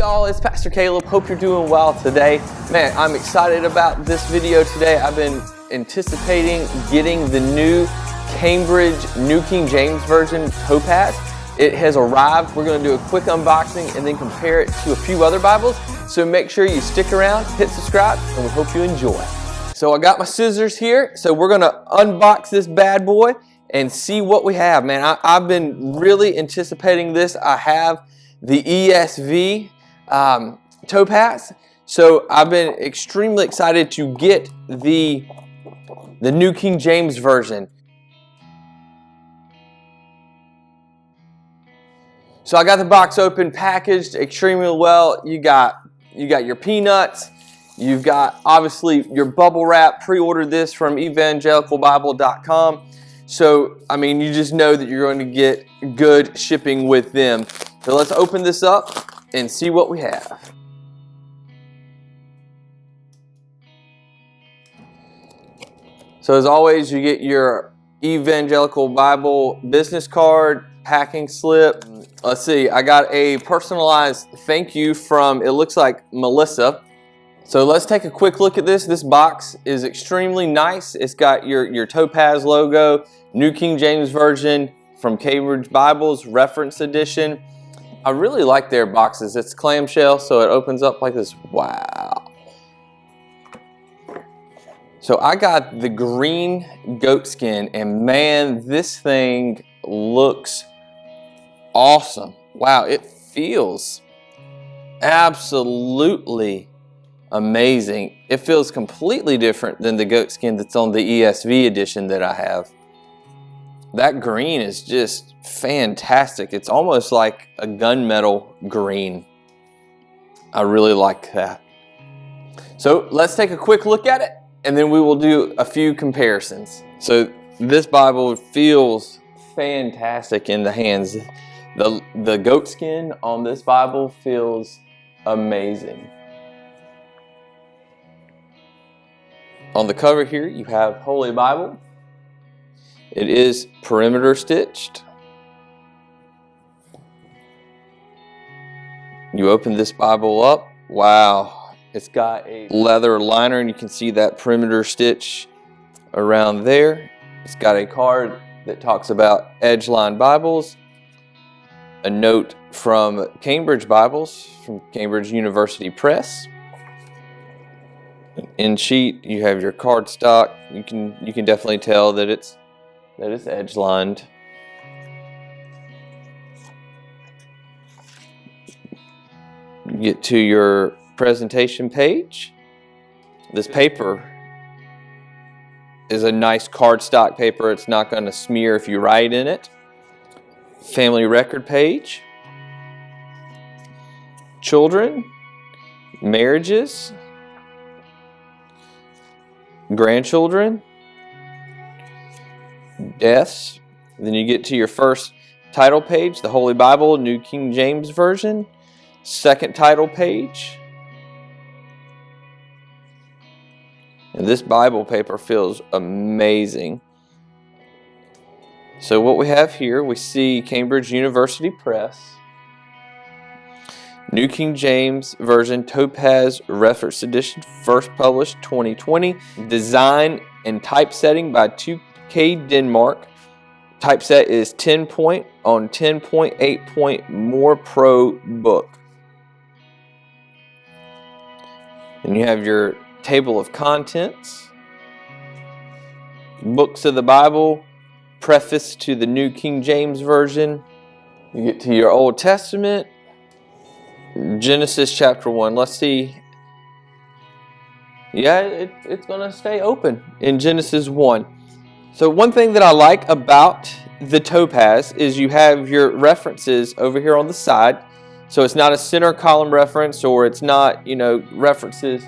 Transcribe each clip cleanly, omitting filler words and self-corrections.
y'all, it's Pastor Caleb. Hope you're doing well today. Man, I'm excited about this video today. I've been anticipating getting the new Cambridge New King James Version Topaz. It has arrived. We're going to do a quick unboxing and then compare it to a few other Bibles. So make sure you stick around, hit subscribe, and we hope you enjoy. So I got my scissors here. So we're going to unbox this bad boy and see what we have. Man, I've been really anticipating this. I have the ESV Topaz. So I've been extremely excited to get the New King James Version. So I got the box open, packaged extremely well. You got your peanuts. You've got obviously your bubble wrap. Pre-ordered this from evangelicalbible.com. So I mean, you just know that you're going to get good shipping with them. So let's open this up and see what we have. So as always, you get your Evangelical Bible business card, packing slip. Let's see, I got a personalized thank you from, it looks like Melissa. So let's take a quick look at this. This box is extremely nice. It's got your Topaz logo, New King James Version from Cambridge Bibles, Reference Edition. I really like their boxes. It's clamshell, so it opens up like this. Wow. So I got the green goatskin, and man, this thing looks awesome. Wow, it feels absolutely amazing. It feels completely different than the goatskin that's on the ESV edition that I have. That green is just fantastic. It's almost like a gunmetal green. I really like that. So let's take a quick look at it, and then we will do a few comparisons. So this Bible feels fantastic in the hands. The goatskin on this Bible feels amazing. On the cover here, you have Holy Bible. It is perimeter stitched. You open this Bible up. Wow. It's got a leather liner, and you can see that perimeter stitch around there. It's got a card that talks about Edgeline Bibles. A note from Cambridge Bibles, from Cambridge University Press. In sheet, you have your cardstock. You can definitely tell that it's edge lined. You get to your presentation page. This paper is a nice cardstock paper. It's not going to smear if you write in it. Family record page. Children, marriages, grandchildren, deaths. Then you get to your first title page, the Holy Bible, New King James Version. Second title page. And this Bible paper feels amazing. So what we have here, we see Cambridge University Press, New King James Version Topaz Reference Edition, first published 2020. Design and typesetting by 2K Denmark. Typeset is 10 point on 10.8 point More Pro book. And you have your table of contents, books of the Bible, preface to the New King James Version. You get to your Old Testament, Genesis chapter 1. Let's see. Yeah, it's going to stay open in Genesis 1. So one thing that I like about the Topaz is you have your references over here on the side. So it's not a center column reference, or it's not, references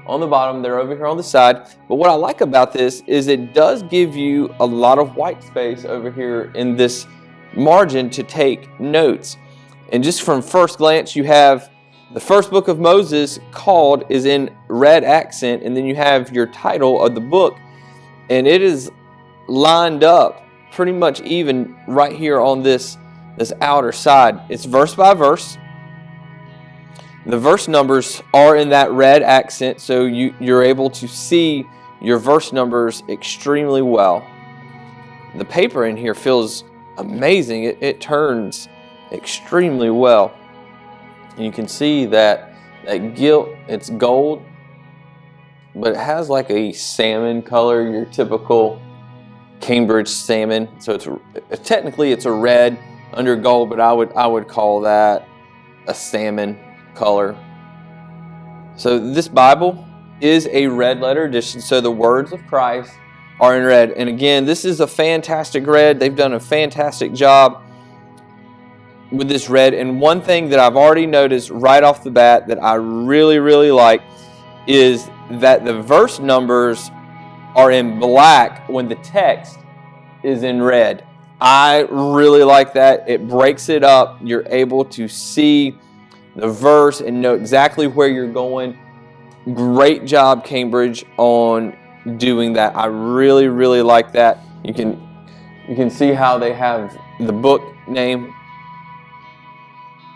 on the bottom. They're over here on the side. But what I like about this is it does give you a lot of white space over here in this margin to take notes. And just from first glance, you have the first book of Moses called is in red accent, and then you have your title of the book, and it is lined up pretty much even right here on this outer side. It's verse by verse. The verse numbers are in that red accent, so you're able to see your verse numbers extremely well. The paper in here feels amazing. It turns extremely well. And you can see that gilt, it's gold, but it has like a salmon color, your typical Cambridge salmon. So technically it's a red under gold, but I would call that a salmon color. So this Bible is a red letter edition, so the words of Christ are in red. And again, this is a fantastic red. They've done a fantastic job with this red. And one thing that I've already noticed right off the bat that I really, really like is that the verse numbers are in black when the text is in red. I really like that. It breaks it up. You're able to see the verse and know exactly where you're going. Great job, Cambridge, on doing that. I really, really like that. You can see how they have the book name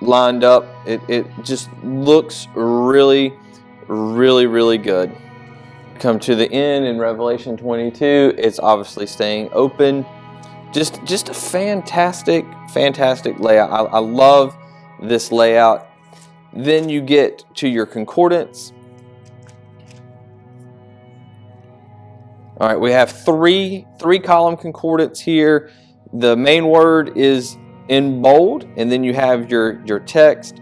lined up. It just looks really, really, really good. Come to the end in Revelation 22. It's obviously staying open. Just a fantastic, fantastic layout. I love this layout. Then you get to your concordance. All right, we have three column concordance here. The main word is in bold, and then you have your text.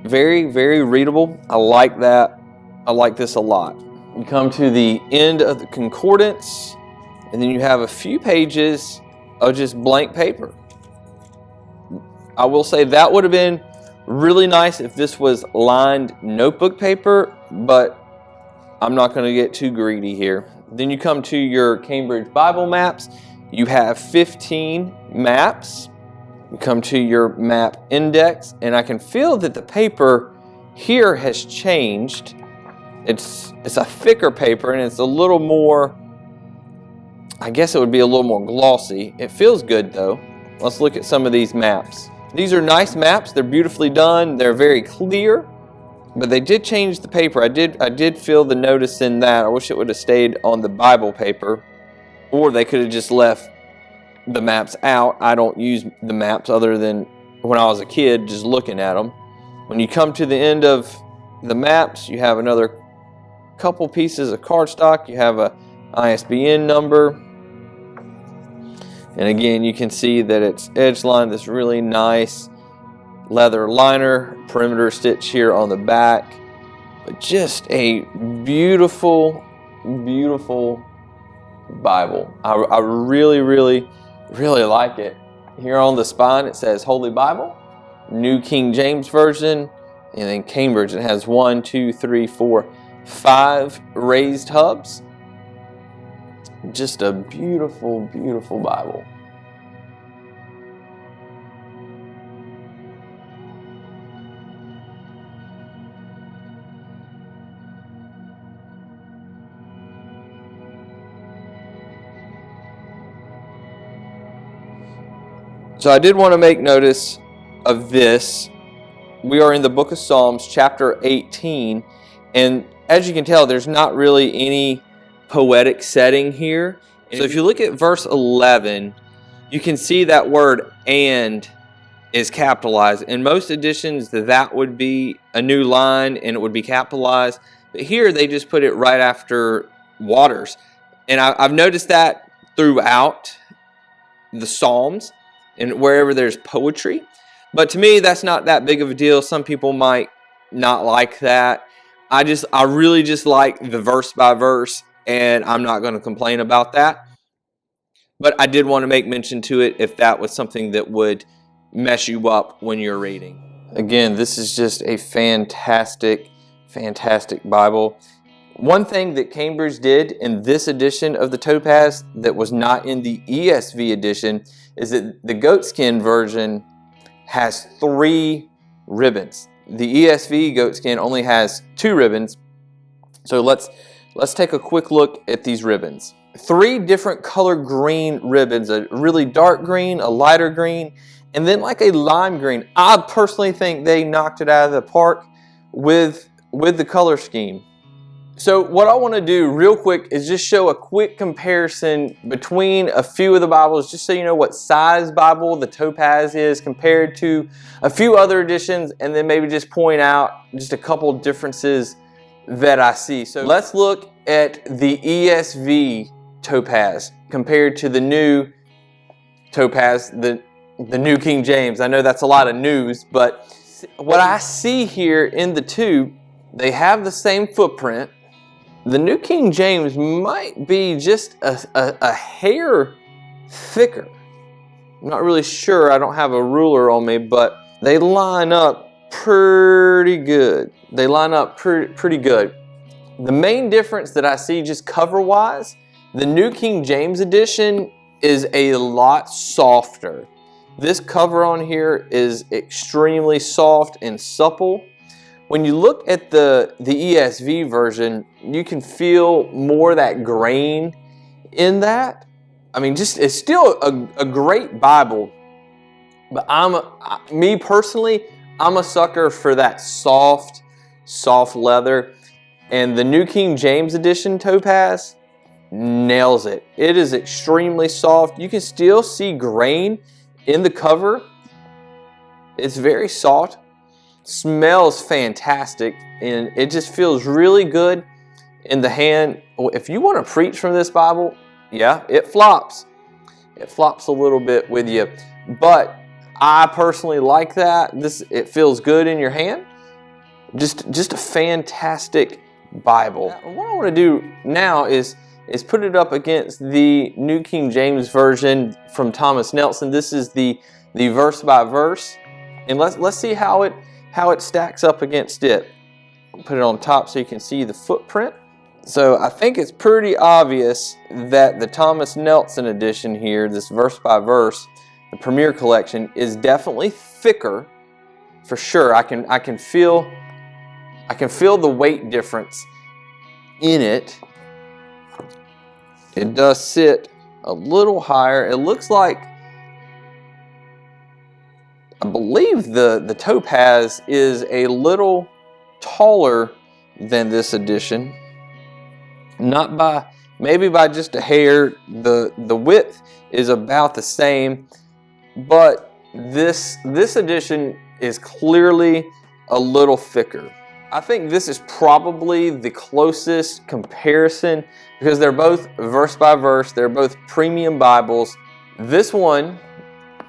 Very, very readable. I like that. I like this a lot. You come to the end of the concordance, and then you have a few pages of just blank paper. I will say that would have been really nice if this was lined notebook paper, but I'm not going to get too greedy here. Then you come to your Cambridge Bible maps. You have 15 maps. You come to your map index, and I can feel that the paper here has changed. It's a thicker paper, and it's a little more, I guess it would be a little more glossy. It feels good though. Let's look at some of these maps. These are nice maps. They're beautifully done. They're very clear, but they did change the paper. I did feel the notice in that. I wish it would have stayed on the Bible paper, or they could have just left the maps out. I don't use the maps other than when I was a kid, just looking at them. When you come to the end of the maps, you have another couple pieces of cardstock. You have a ISBN number. And again, you can see that it's edge lined, this really nice leather liner, perimeter stitch here on the back. But just a beautiful, beautiful Bible. I really, really, really like it. Here on the spine, it says Holy Bible, New King James Version, and then Cambridge. It has 1, 2, 3, 4, 5 raised hubs. Just a beautiful, beautiful Bible. So I did want to make notice of this. We are in the book of Psalms, chapter 18, and as you can tell, there's not really any poetic setting here. So if you look at verse 11, you can see that word "and" is capitalized. In most editions, that would be a new line and it would be capitalized. But here they just put it right after waters. And I've noticed that throughout the Psalms and wherever there's poetry. But to me, that's not that big of a deal. Some people might not like that. I really just like the verse by verse, and I'm not going to complain about that. But I did want to make mention to it if that was something that would mess you up when you're reading. Again, this is just a fantastic, fantastic Bible. One thing that Cambridge did in this edition of the Topaz that was not in the ESV edition is that the goatskin version has 3 ribbons. The ESV goatskin only has 2 ribbons. So let's take a quick look at these ribbons. 3 different color green ribbons, a really dark green, a lighter green, and then like a lime green. I personally think they knocked it out of the park with the color scheme. So what I want to do real quick is just show a quick comparison between a few of the Bibles, just so you know what size Bible the Topaz is compared to a few other editions, and then maybe just point out just a couple differences that I see. So let's look at the ESV Topaz compared to the new Topaz, the New King James. I know that's a lot of news, but what I see here in the two, they have the same footprint. The New King James might be just a hair thicker. I'm not really sure. I don't have a ruler on me, but they line up pretty good. They line up pretty good. The main difference that I see just cover-wise, the New King James edition is a lot softer. This cover on here is extremely soft and supple. When you look at the ESV version, you can feel more of that grain in that. I mean, it's still a great Bible, but me personally, I'm a sucker for that soft leather. And the New King James edition Topaz nails it. It is extremely soft. You can still see grain in the cover. It's very soft. Smells fantastic, and it just feels really good in the hand. If you want to preach from this Bible, yeah, it flops. It flops a little bit with you, but I personally like that. It feels good in your hand. Just a fantastic Bible. What I want to do now is put it up against the New King James Version from Thomas Nelson. This is the verse by verse, and let's see how it stacks up against it. I'll put it on top so you can see the footprint. So I think it's pretty obvious that the Thomas Nelson edition here, this verse by verse, the Premier Collection, is definitely thicker for sure. I can feel the weight difference in it. It does sit a little higher. It looks like, I believe the Topaz is a little taller than this edition. Maybe by just a hair. The width is about the same, but this edition is clearly a little thicker. I think this is probably the closest comparison because they're both verse by verse. They're both premium Bibles. This one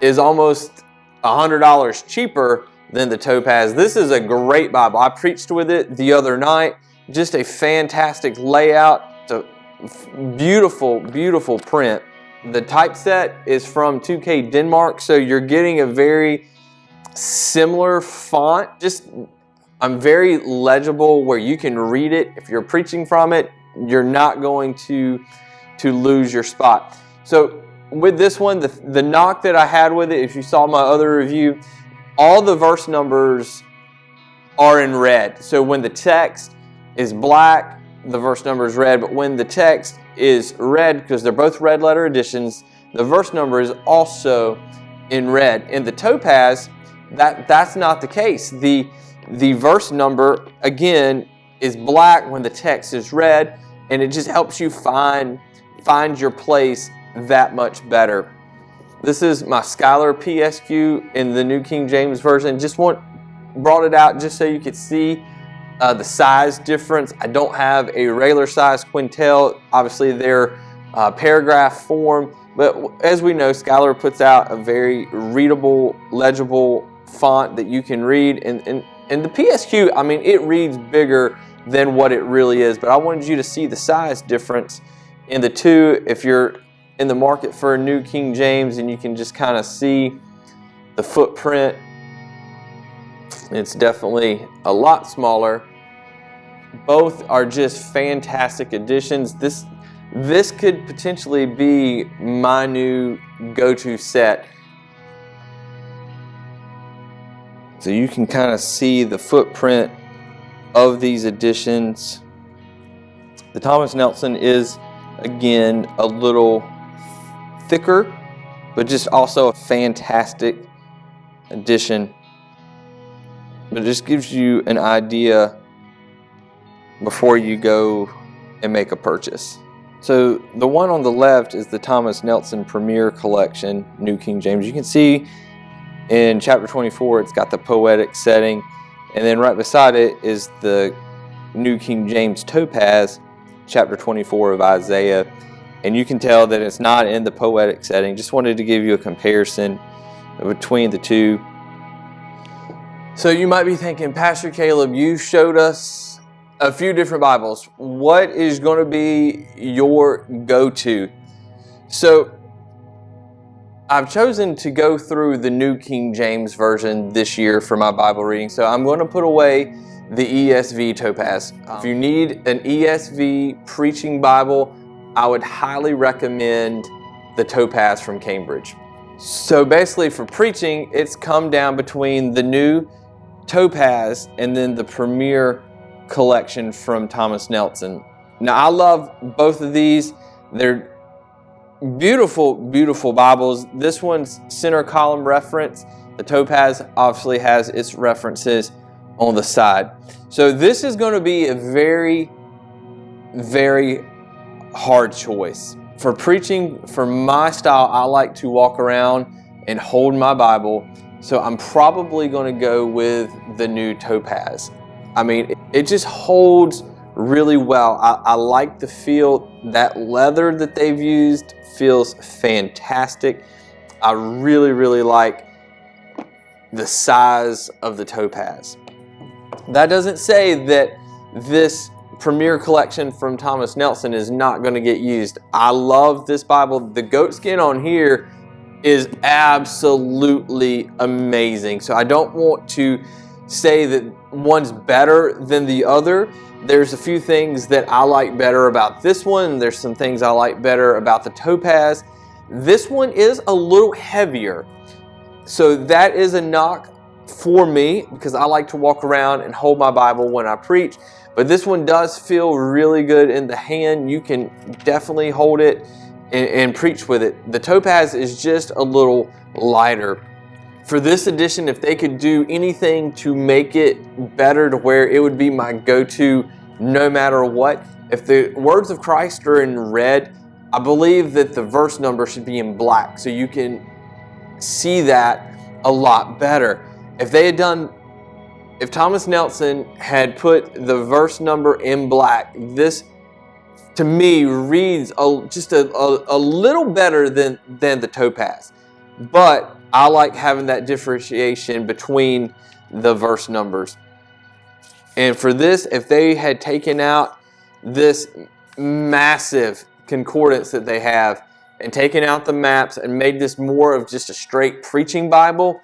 is almost $100 cheaper than the Topaz. This is a great Bible. I preached with it the other night. Just a fantastic layout. It's a beautiful, beautiful print. The typeset is from 2K Denmark, so you're getting a very similar font. I'm very legible where you can read it. If you're preaching from it, you're not going to lose your spot. So with this one, the knock that I had with it, if you saw my other review, all the verse numbers are in red. So when the text is black, the verse number is red. But when the text is red, because they're both red letter editions, the verse number is also in red. In the Topaz, that's not the case. The verse number, again, is black when the text is red, and it just helps you find your place that much better. This is my Schuyler PSQ in the New King James Version. Brought it out just so you could see the size difference. I don't have a regular size quintel. Obviously, they're paragraph form, but as we know, Schuyler puts out a very readable, legible font that you can read. And the PSQ, I mean, it reads bigger than what it really is, but I wanted you to see the size difference in the two. If you're in the market for a New King James and you can just kind of see the footprint, it's definitely a lot smaller. Both are just fantastic additions. This could potentially be my new go-to set. So you can kind of see the footprint of these editions. The Thomas Nelson is, again, a little thicker, but just also a fantastic edition. but it just gives you an idea before you go and make a purchase. So the one on the left is the Thomas Nelson Premier Collection, New King James. You can see in chapter 24, it's got the poetic setting, and then right beside it is the New King James Topaz, chapter 24 of Isaiah. And you can tell that it's not in the poetic setting. Just wanted to give you a comparison between the two. So you might be thinking, Pastor Caleb, you showed us a few different Bibles. What is going to be your go-to? So I've chosen to go through the New King James Version this year for my Bible reading. So I'm going to put away the ESV Topaz. If you need an ESV preaching Bible, I would highly recommend the Topaz from Cambridge. So basically for preaching, it's come down between the new Topaz and then the Premier Collection from Thomas Nelson. Now I love both of these. They're beautiful, beautiful Bibles. This one's center column reference. The Topaz obviously has its references on the side. So this is going to be a very, very hard choice. For preaching, for my style, I like to walk around and hold my Bible. So I'm probably going to go with the new Topaz. I mean, it just holds really well. I like the feel. That leather that they've used feels fantastic. I really, really like the size of the Topaz. That doesn't say that this Premier Collection from Thomas Nelson is not going to get used. I love this Bible. The goatskin on here is absolutely amazing. So I don't want to say that one's better than the other. There's a few things that I like better about this one. There's some things I like better about the Topaz. This one is a little heavier. So that is a knock for me because I like to walk around and hold my Bible when I preach. But this one does feel really good in the hand. You can definitely hold it and preach with it. The Topaz is just a little lighter. For this edition, if they could do anything to make it better to where it would be my go-to no matter what, if the words of Christ are in red, I believe that the verse number should be in black so you can see that a lot better. If Thomas Nelson had put the verse number in black, this to me reads just a little better than the Topaz. But I like having that differentiation between the verse numbers. And for this, if they had taken out this massive concordance that they have and taken out the maps and made this more of just a straight preaching Bible,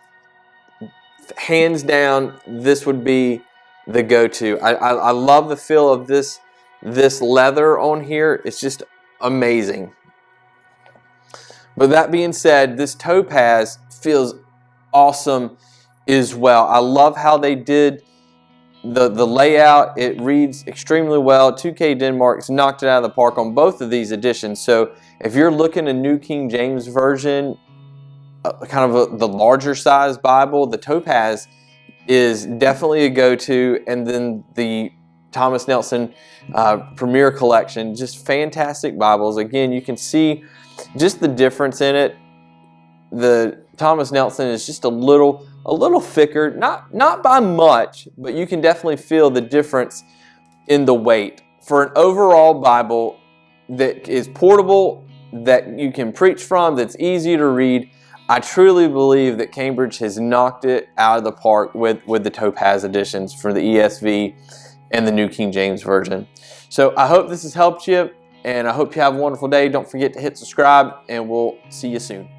hands down, this would be the go-to. I love the feel of this leather on here. It's just amazing. But that being said, this Topaz feels awesome as well. I love how they did the layout. It reads extremely well. 2K Denmark's knocked it out of the park on both of these editions. So if you're looking at New King James Version, kind of the larger size Bible, the Topaz is definitely a go-to. And then the Thomas Nelson Premier Collection, just fantastic Bibles. Again, you can see just the difference in it. The Thomas Nelson is just a little thicker, not by much, but you can definitely feel the difference in the weight. For an overall Bible that is portable, that you can preach from, that's easy to read, I truly believe that Cambridge has knocked it out of the park with the Topaz editions for the ESV and the New King James Version. So I hope this has helped you, and I hope you have a wonderful day. Don't forget to hit subscribe, and we'll see you soon.